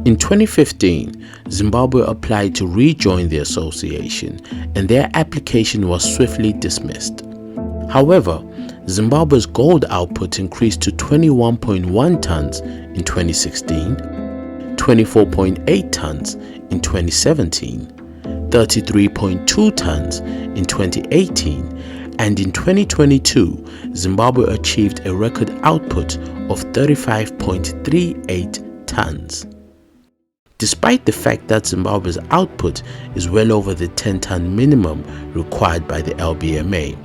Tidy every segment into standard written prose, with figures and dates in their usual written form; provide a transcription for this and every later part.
In 2015, Zimbabwe applied to rejoin the association, and their application was swiftly dismissed. However, Zimbabwe's gold output increased to 21.1 tons in 2016, 24.8 tons in 2017, 33.2 tons in 2018, and in 2022, Zimbabwe achieved a record output of 35.38 tons. Despite the fact that Zimbabwe's output is well over the 10-ton minimum required by the LBMA,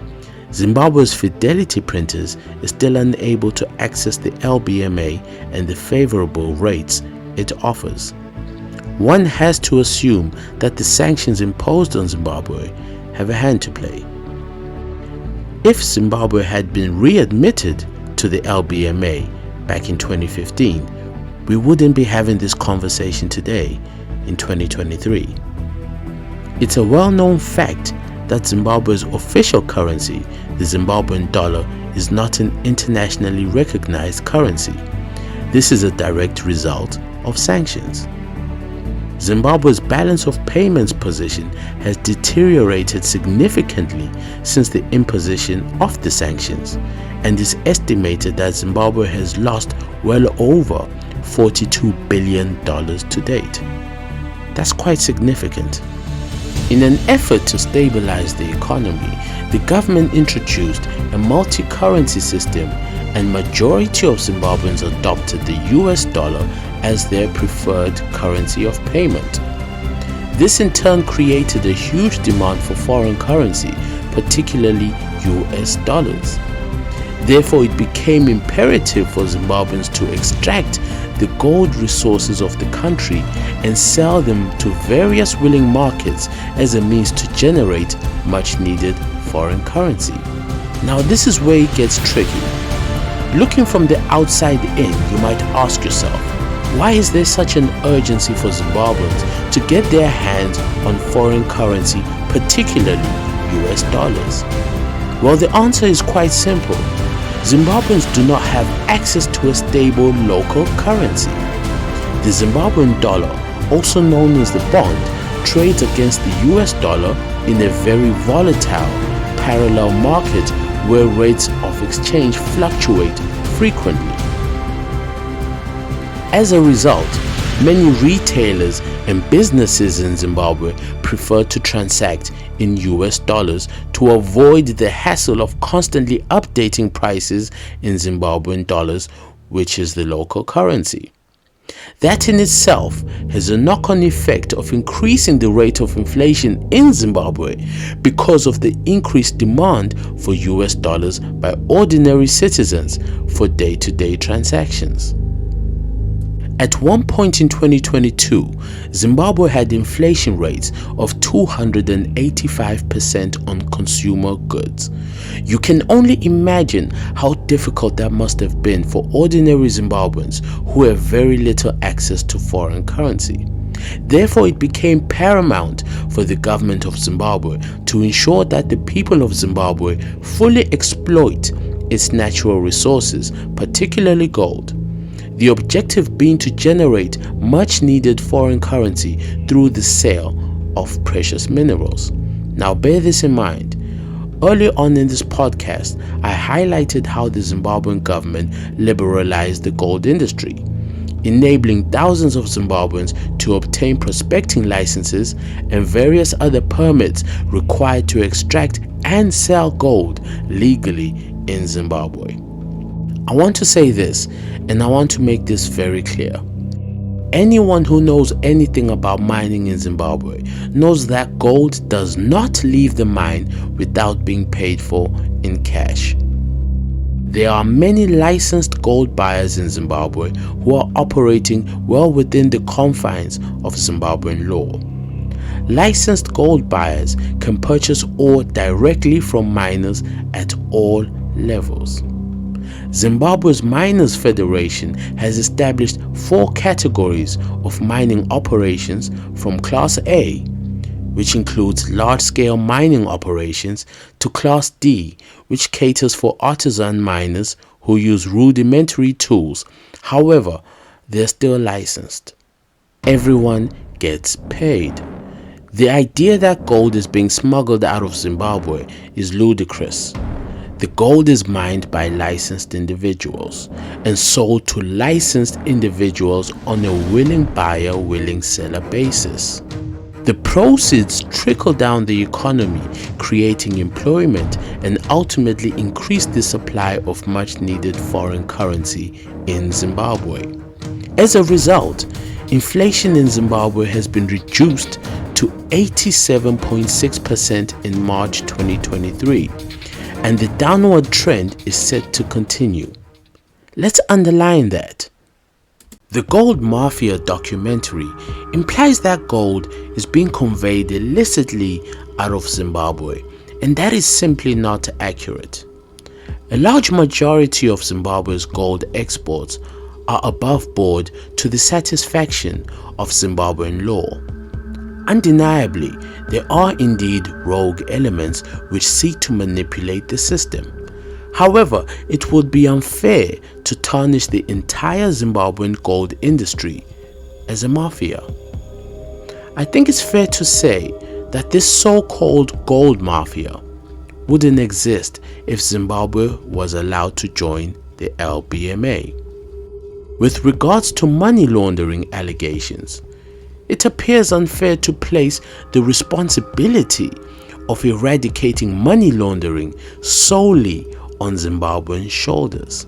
Zimbabwe's Fidelity printers is still unable to access the LBMA and the favorable rates it offers. One has to assume that the sanctions imposed on Zimbabwe have a hand to play. If Zimbabwe had been readmitted to the LBMA back in 2015, we wouldn't be having this conversation today in 2023. It's a well-known fact that Zimbabwe's official currency, the Zimbabwean dollar, is not an internationally recognized currency. This is a direct result of sanctions. Zimbabwe's balance of payments position has deteriorated significantly since the imposition of the sanctions, and it's estimated that Zimbabwe has lost well over $42 billion to date. That's quite significant. In an effort to stabilize the economy, the government introduced a multi-currency system, and majority of Zimbabweans adopted the US dollar as their preferred currency of payment. This in turn created a huge demand for foreign currency, particularly US dollars. Therefore, it became imperative for Zimbabweans to extract the gold resources of the country and sell them to various willing markets as a means to generate much needed foreign currency. Now, this is where it gets tricky. Looking from the outside in, you might ask yourself, why is there such an urgency for Zimbabweans to get their hands on foreign currency, particularly US dollars? Well, the answer is quite simple. Zimbabweans do not have access to a stable local currency. The Zimbabwean dollar, also known as the bond, trades against the US dollar in a very volatile parallel market where rates of exchange fluctuate frequently. As a result, many retailers and businesses in Zimbabwe prefer to transact in US dollars to avoid the hassle of constantly updating prices in Zimbabwean dollars, which is the local currency. That in itself has a knock-on effect of increasing the rate of inflation in Zimbabwe because of the increased demand for US dollars by ordinary citizens for day-to-day transactions. At one point in 2022, Zimbabwe had inflation rates of 285% on consumer goods. You can only imagine how difficult that must have been for ordinary Zimbabweans who have very little access to foreign currency. Therefore, it became paramount for the government of Zimbabwe to ensure that the people of Zimbabwe fully exploit its natural resources, particularly gold. The objective being to generate much needed foreign currency through the sale of precious minerals. Now bear this in mind. Early on in this podcast, I highlighted how the Zimbabwean government liberalized the gold industry, enabling thousands of Zimbabweans to obtain prospecting licenses and various other permits required to extract and sell gold legally in Zimbabwe. I want to say this, and I want to make this very clear. Anyone who knows anything about mining in Zimbabwe knows that gold does not leave the mine without being paid for in cash. There are many licensed gold buyers in Zimbabwe who are operating well within the confines of Zimbabwean law. Licensed gold buyers can purchase ore directly from miners at all levels. Zimbabwe's Miners Federation has established 4 categories of mining operations from Class A, which includes large-scale mining operations, to Class D, which caters for artisan miners who use rudimentary tools. However, they're still licensed. everyone gets paid. The idea that gold is being smuggled out of Zimbabwe is ludicrous. The gold is mined by licensed individuals and sold to licensed individuals on a willing buyer, willing seller basis. The proceeds trickle down the economy, creating employment and ultimately increase the supply of much needed foreign currency in Zimbabwe. As a result, inflation in Zimbabwe has been reduced to 87.6% in March 2023, and the downward trend is set to continue. Let's underline that. The Gold Mafia documentary implies that gold is being conveyed illicitly out of Zimbabwe, and that is simply not accurate. A large majority of Zimbabwe's gold exports are above board to the satisfaction of Zimbabwean law. Undeniably, there are indeed rogue elements which seek to manipulate the system. However, it would be unfair to tarnish the entire Zimbabwean gold industry as a mafia. I think it's fair to say that this so-called gold mafia wouldn't exist if Zimbabwe was allowed to join the LBMA. With regards to money laundering allegations, it appears unfair to place the responsibility of eradicating money laundering solely on Zimbabwean shoulders.